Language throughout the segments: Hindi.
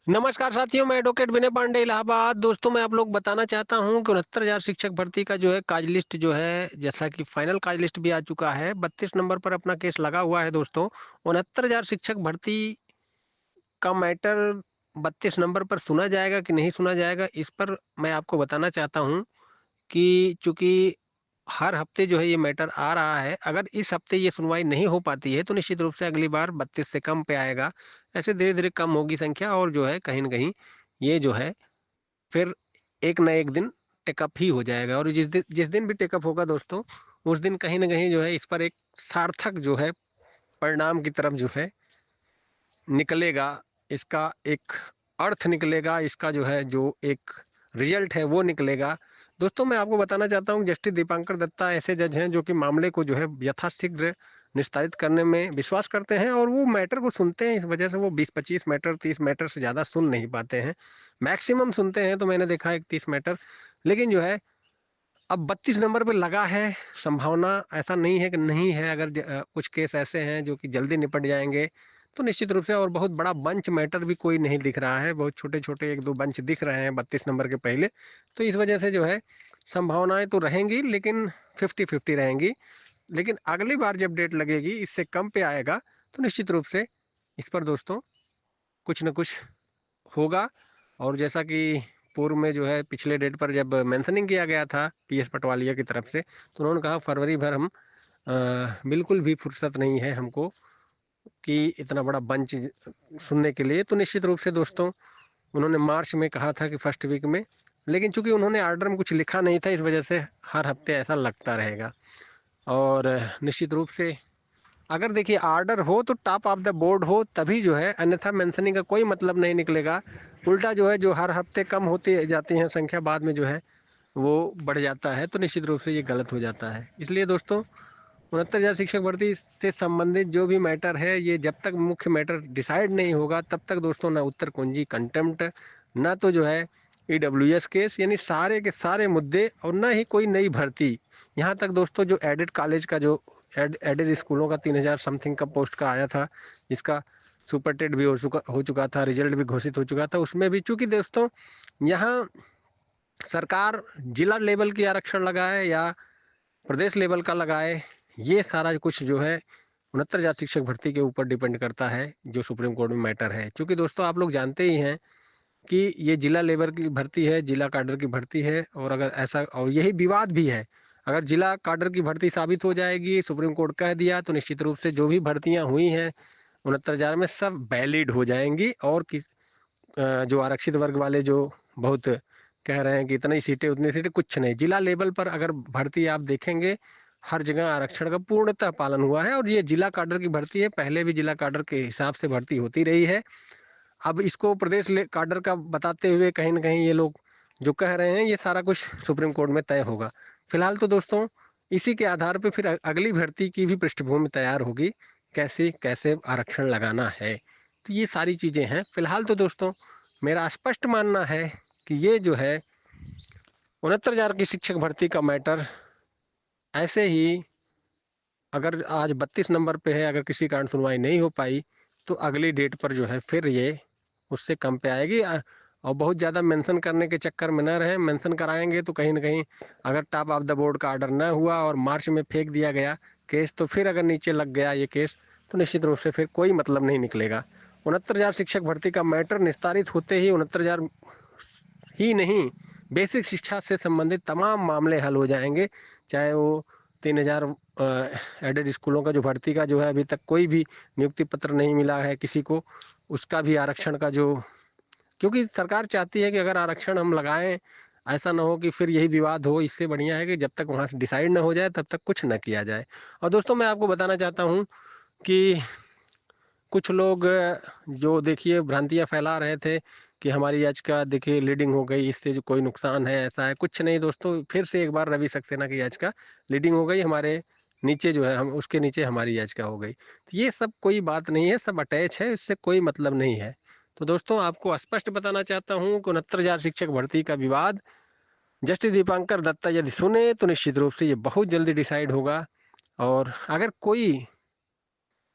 नमस्कार साथियों, मैं एडवोकेट विनय पांडे इलाहाबाद। दोस्तों, मैं आप लोग बताना चाहता हूं कि 69,000 शिक्षक भर्ती का जो है काज लिस्ट जो है, जैसा कि फाइनल काज लिस्ट भी आ चुका है। 32 नंबर पर अपना केस लगा हुआ है दोस्तों। 69,000 शिक्षक भर्ती का मैटर 32 नंबर पर सुना जाएगा कि नहीं सुना जाएगा, इस पर मैं आपको बताना चाहता हूं कि चूंकि हर हफ्ते जो है ये मैटर आ रहा है। अगर इस हफ्ते ये सुनवाई नहीं हो पाती है तो निश्चित रूप से अगली बार 32 से कम पे आएगा। ऐसे धीरे धीरे कम होगी संख्या, और जो है कहीं ना कहीं ये जो है फिर एक न एक दिन टेकअप ही हो जाएगा। और जिस दिन भी टेकअप होगा दोस्तों, उस दिन कहीं ना कहीं जो है इस पर एक सार्थक जो है परिणाम की तरफ जो है निकलेगा। इसका एक अर्थ निकलेगा, इसका जो है जो एक रिजल्ट है वो निकलेगा। दोस्तों, मैं आपको बताना चाहता हूँ जस्टिस दीपांकर दत्ता ऐसे जज हैं जो कि मामले को जो है यथाशीघ्र निस्तारित करने में विश्वास करते हैं, और वो मैटर को सुनते हैं। इस वजह से वो 20-25 मैटर, 30 मैटर से ज़्यादा सुन नहीं पाते हैं। मैक्सिमम सुनते हैं तो मैंने देखा है 31 मैटर। लेकिन जो है अब 32 नंबर पे लगा है। संभावना ऐसा नहीं है कि नहीं है। अगर कुछ केस ऐसे हैं जो कि जल्दी निपट जाएंगे तो निश्चित रूप से, और बहुत बड़ा बंच मैटर भी कोई नहीं दिख रहा है, बहुत छोटे छोटे एक दो बंच दिख रहे हैं 32 नंबर के पहले। तो इस वजह से जो है संभावनाएं तो रहेंगी, लेकिन 50-50 रहेंगी। लेकिन अगली बार जब डेट लगेगी इससे कम पे आएगा तो निश्चित रूप से इस पर दोस्तों कुछ न कुछ होगा। और जैसा कि पूर्व में जो है पिछले डेट पर जब मेंशनिंग किया गया था पीएस पटवालिया की तरफ से, तो उन्होंने कहा फरवरी भर हम बिल्कुल भी फुर्सत नहीं है हमको कि इतना बड़ा बंच सुनने के लिए। तो निश्चित रूप से दोस्तों उन्होंने मार्च में कहा था कि फर्स्ट वीक में, लेकिन चूंकि उन्होंने आर्डर में कुछ लिखा नहीं था, इस वजह से हर हफ्ते ऐसा लगता रहेगा। और निश्चित रूप से अगर देखिए आर्डर हो तो टॉप ऑफ द बोर्ड हो तभी जो है, अन्यथा मेंशनिंग का कोई मतलब नहीं निकलेगा। उल्टा जो है जो हर हफ्ते कम होती जाती है संख्या, बाद में जो है वो बढ़ जाता है, तो निश्चित रूप से ये गलत हो जाता है। इसलिए दोस्तों 69,000 शिक्षक भर्ती से संबंधित जो भी मैटर है, ये जब तक मुख्य मैटर डिसाइड नहीं होगा तब तक दोस्तों ना उत्तर कुंजी कंटेम्प्ट, ना तो जो है ईडब्ल्यूएस केस, यानी सारे के सारे मुद्दे, और ना ही कोई नई भर्ती। यहाँ तक दोस्तों जो एडेड कॉलेज का जो एडेड स्कूलों का 3,000 समथिंग का पोस्ट का आया था, जिसका सुपरटेड भी हो चुका था, रिजल्ट भी घोषित हो चुका था, उसमें भी चूंकि दोस्तों यहाँ सरकार जिला लेवल की आरक्षण लगाए या प्रदेश लेवल का लगाए, ये सारा कुछ जो है 69,000 शिक्षक भर्ती के ऊपर डिपेंड करता है, जो सुप्रीम कोर्ट में मैटर है। क्योंकि दोस्तों आप लोग जानते ही हैं कि ये जिला लेवल की भर्ती है, जिला cadre की भर्ती है, और अगर ऐसा, और यही विवाद भी है, अगर जिला cadre की भर्ती साबित हो जाएगी, सुप्रीम कोर्ट कह दिया, तो निश्चित रूप से जो भी भर्तियां हुई हैं 69,000 में सब वैलिड हो जाएंगी। और जो आरक्षित वर्ग वाले जो बहुत कह रहे हैं कि इतनी सीटें उतनी सीटें, कुछ नहीं। जिला लेवल पर अगर भर्ती आप देखेंगे, हर जगह आरक्षण का पूर्णतः पालन हुआ है। और ये जिला cadre की भर्ती है, पहले भी जिला cadre के हिसाब से भर्ती होती रही है। अब इसको प्रदेश cadre का बताते हुए कहीं ना कहीं ये लोग जो कह रहे हैं, ये सारा कुछ सुप्रीम कोर्ट में तय होगा। फिलहाल तो दोस्तों इसी के आधार पर फिर अगली भर्ती की भी पृष्ठभूमि तैयार होगी, कैसे कैसे आरक्षण लगाना है। तो ये सारी चीजें हैं। फिलहाल तो दोस्तों मेरा स्पष्ट मानना है कि ये जो है 69,000 की शिक्षक भर्ती का मैटर ऐसे ही, अगर आज 32 नंबर पे है, अगर किसी कारण सुनवाई नहीं हो पाई तो अगली डेट पर जो है फिर ये उससे कम पे आएगी। और बहुत ज़्यादा मेंशन करने के चक्कर में ना रहे। मेंशन कराएंगे तो कहीं ना कहीं अगर टॉप ऑफ द बोर्ड का ऑर्डर ना हुआ और मार्च में फेंक दिया गया केस, तो फिर अगर नीचे लग गया ये केस, तो निश्चित रूप से फिर कोई मतलब नहीं निकलेगा। 69,000 शिक्षक भर्ती का मैटर निस्तारित होते ही 69,000 ही नहीं, बेसिक शिक्षा से संबंधित तमाम मामले हल हो जाएंगे। चाहे वो 3,000 एडेड स्कूलों का जो भर्ती का जो है अभी तक कोई भी नियुक्ति पत्र नहीं मिला है किसी को, उसका भी आरक्षण का जो, क्योंकि सरकार चाहती है कि अगर आरक्षण हम लगाएं, ऐसा ना हो कि फिर यही विवाद हो। इससे बढ़िया है कि जब तक वहां से डिसाइड ना हो जाए तब तक कुछ ना किया जाए। और दोस्तों मैं आपको बताना चाहता हूं कि कुछ लोग जो देखिए भ्रांतियां फैला रहे थे कि हमारी याचिका देखिए लीडिंग हो गई, इससे जो कोई नुकसान है, ऐसा है कुछ नहीं दोस्तों। फिर से एक बार रवि सक्सेना की याचिका लीडिंग हो गई, हमारे नीचे जो है हम उसके नीचे हमारी याचिका हो गई। तो ये सब कोई बात नहीं है, सब अटैच है, इससे कोई मतलब नहीं है। तो दोस्तों आपको स्पष्ट बताना चाहता हूँ कि 69,000 शिक्षक भर्ती का विवाद जस्टिस दीपांकर दत्ता यदि सुने तो निश्चित रूप से ये बहुत जल्दी डिसाइड होगा। और अगर कोई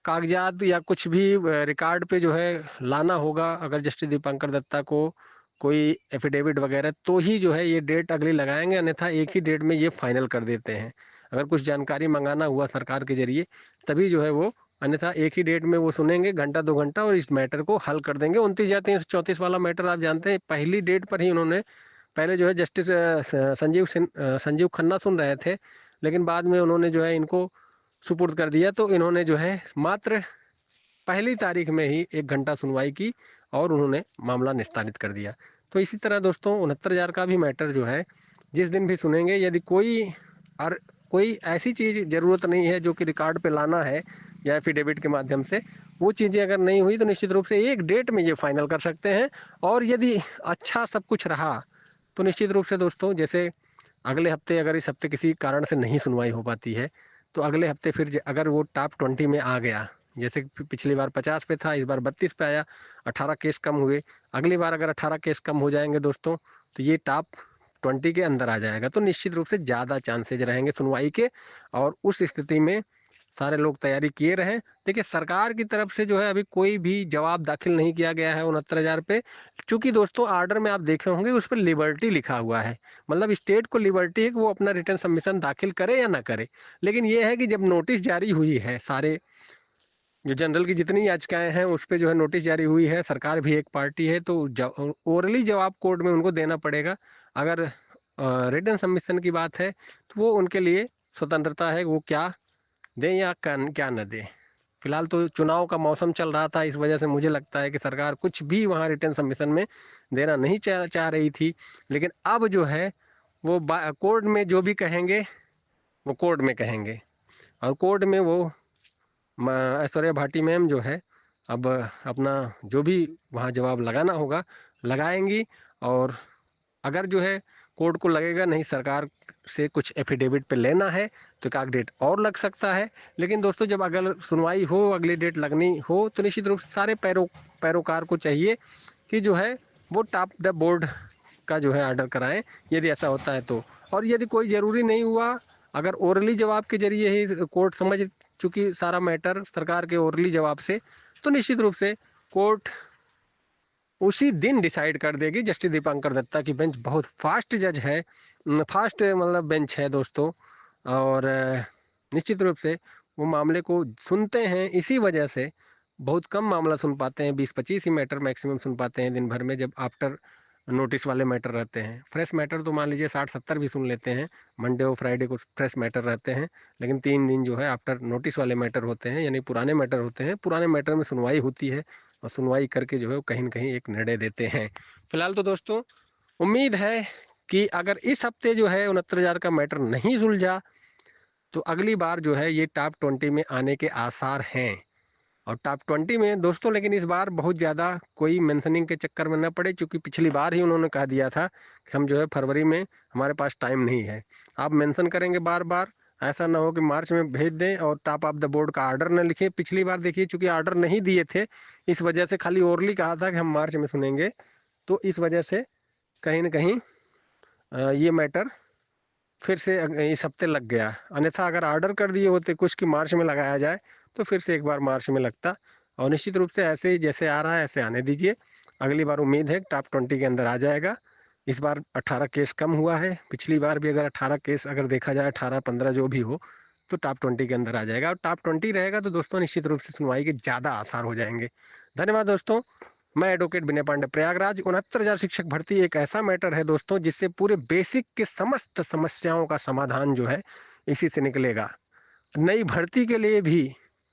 कागजात या कुछ भी रिकॉर्ड पे जो है लाना होगा, अगर जस्टिस दीपांकर दत्ता को कोई एफिडेविट वगैरह, तो ही जो है ये डेट अगली लगाएंगे, अन्यथा एक ही डेट में ये फाइनल कर देते हैं। अगर कुछ जानकारी मंगाना हुआ सरकार के जरिए तभी जो है वो, अन्यथा एक ही डेट में वो सुनेंगे घंटा 2 घंटा और इस मैटर को हल कर देंगे। 29 या 334 वाला मैटर आप जानते हैं, पहली डेट पर ही उन्होंने, पहले जो है जस्टिस संजीव खन्ना सुन रहे थे, लेकिन बाद में उन्होंने जो है इनको सुपुर्द कर दिया, तो इन्होंने जो है मात्र पहली तारीख में ही 1 घंटा सुनवाई की और उन्होंने मामला निस्तारित कर दिया। तो इसी तरह दोस्तों 69,000 का भी मैटर जो है जिस दिन भी सुनेंगे, यदि कोई ऐसी चीज जरूरत नहीं है जो कि रिकॉर्ड पे लाना है या एफिडेविट के माध्यम से, वो चीजें अगर नहीं हुई तो निश्चित रूप से एक डेट में ये फाइनल कर सकते हैं। और यदि अच्छा सब कुछ रहा तो निश्चित रूप से दोस्तों, जैसे अगले हफ्ते, अगर इस हफ्ते किसी कारण से नहीं सुनवाई हो पाती है तो अगले हफ्ते फिर अगर वो टॉप 20 में आ गया, जैसे पिछली बार 50 पे था, इस बार 32 पे आया, 18 केस कम हुए, अगली बार अगर 18 केस कम हो जाएंगे दोस्तों तो ये टॉप 20 के अंदर आ जाएगा, तो निश्चित रूप से ज़्यादा चांसेज रहेंगे सुनवाई के। और उस स्थिति में सारे लोग तैयारी किए रहें। देखिए सरकार की तरफ से जो है अभी कोई भी जवाब दाखिल नहीं किया गया है 69,000 पे, क्योंकि दोस्तों आर्डर में आप देखे होंगे उस पर लिबर्टी लिखा हुआ है, मतलब स्टेट को लिबर्टी है कि वो अपना रिटर्न सबमिशन दाखिल करे या ना करे। लेकिन ये है कि जब नोटिस जारी हुई है, सारे जो जनरल की जितनी याचिकाएं हैं उस पे जो है नोटिस जारी हुई है, सरकार भी एक पार्टी है, तो ओरली जवाब कोर्ट में उनको देना पड़ेगा। अगर रिटर्न सबमिशन की बात है तो वो उनके लिए स्वतंत्रता है, वो क्या दें या क्या न दें। फिलहाल तो चुनाव का मौसम चल रहा था, इस वजह से मुझे लगता है कि सरकार कुछ भी वहाँ रिटर्न सबमिशन में देना नहीं चाह रही थी। लेकिन अब जो है वो कोर्ट में जो भी कहेंगे वो कोर्ट में कहेंगे, और कोर्ट में वो ऐश्वर्या भाटी मैम जो है अब अपना जो भी वहाँ जवाब लगाना होगा लगाएंगी। और अगर जो है कोर्ट को लगेगा नहीं सरकार से कुछ एफिडेविट पे लेना है तो एक आध डेट और लग सकता है। लेकिन दोस्तों जब अगर सुनवाई हो, अगली डेट लगनी हो, तो निश्चित रूप से सारे पैरोकार को चाहिए कि जो है वो टॉप द बोर्ड का जो है ऑर्डर कराएं, यदि ऐसा होता है तो। और यदि कोई ज़रूरी नहीं हुआ, अगर ओरली जवाब के जरिए ही कोर्ट समझ चूंकि सारा मैटर सरकार के ओरली जवाब से, तो निश्चित रूप से कोर्ट उसी दिन डिसाइड कर देगी। जस्टिस दीपांकर दत्ता की बेंच बहुत फास्ट जज है, फास्ट मतलब बेंच है दोस्तों। और निश्चित रूप से वो मामले को सुनते हैं, इसी वजह से बहुत कम मामला सुन पाते हैं, 20-25 ही मैटर मैक्सिमम सुन पाते हैं दिन भर में, जब आफ्टर नोटिस वाले मैटर रहते हैं। फ्रेश मैटर तो मान लीजिए 60-70 भी सुन लेते हैं, मंडे और फ्राइडे को फ्रेश मैटर रहते हैं, लेकिन 3 दिन जो है आफ्टर नोटिस वाले मैटर होते हैं, यानी पुराने मैटर होते हैं। पुराने मैटर में सुनवाई होती है और सुनवाई करके जो है वो कहीं न कहीं एक निर्णय देते हैं। फिलहाल तो दोस्तों उम्मीद है कि अगर इस हफ्ते जो है 69,000 का मैटर नहीं सुलझा तो अगली बार जो है ये टॉप 20 में आने के आसार हैं। और टॉप 20 में दोस्तों, लेकिन इस बार बहुत ज़्यादा कोई मेंशनिंग के चक्कर में न पड़े, क्योंकि पिछली बार ही उन्होंने कह दिया था कि हम जो है फरवरी में हमारे पास टाइम नहीं है। आप मेंशन करेंगे बार बार, ऐसा ना हो कि मार्च में भेज दें और टॉप ऑफ द बोर्ड का ऑर्डर न लिखे। पिछली बार देखिए चूंकि ऑर्डर नहीं दिए थे, इस वजह से खाली ओरली कहा था कि हम मार्च में सुनेंगे, तो इस वजह से कहीं ना कहीं ये मैटर फिर से इस हफ्ते लग गया। अन्यथा अगर ऑर्डर कर दिए होते कुछ कि मार्च में लगाया जाए तो फिर से एक बार मार्च में लगता। और निश्चित रूप से ऐसे ही जैसे आ रहा है ऐसे आने दीजिए। अगली बार उम्मीद है टॉप 20 के अंदर आ जाएगा। इस बार 18 केस कम हुआ है, पिछली बार भी अगर 18 केस अगर देखा जाए, 18-15 जो भी हो, तो टॉप 20 के अंदर आ जाएगा। और टॉप 20 रहेगा तो दोस्तों निश्चित रूप से सुनवाई के ज़्यादा आसार हो जाएंगे। धन्यवाद दोस्तों। मैं एडवोकेट विनय पांडे, प्रयागराज। 69,000 शिक्षक भर्ती एक ऐसा मैटर है दोस्तों जिससे पूरे बेसिक के समस्त समस्याओं का समाधान जो है इसी से निकलेगा। नई भर्ती के लिए भी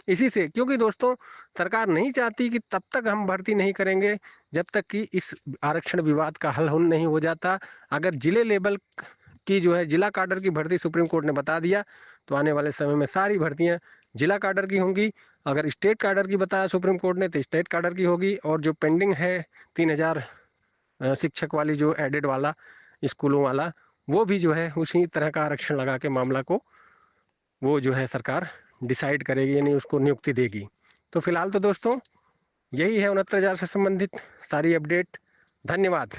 इसी से, क्योंकि दोस्तों सरकार नहीं चाहती कि तब तक हम भर्ती नहीं करेंगे जब तक कि इस आरक्षण विवाद का हल नहीं हो जाता। अगर जिले लेवल की जो है जिला काडर की भर्ती सुप्रीम कोर्ट ने बता दिया तो आने वाले समय में सारी भर्तियां जिला काडर की होंगी। अगर स्टेट काडर की बताया सुप्रीम कोर्ट ने तो स्टेट काडर की होगी। और जो पेंडिंग है 3,000 शिक्षक वाली जो एडेड वाला स्कूलों वाला, वो भी जो है उसी तरह का आरक्षण लगा के मामला को वो जो है सरकार डिसाइड करेगी, यानी उसको नियुक्ति देगी। तो फिलहाल तो दोस्तों यही है 69,000 से संबंधित सारी अपडेट। धन्यवाद।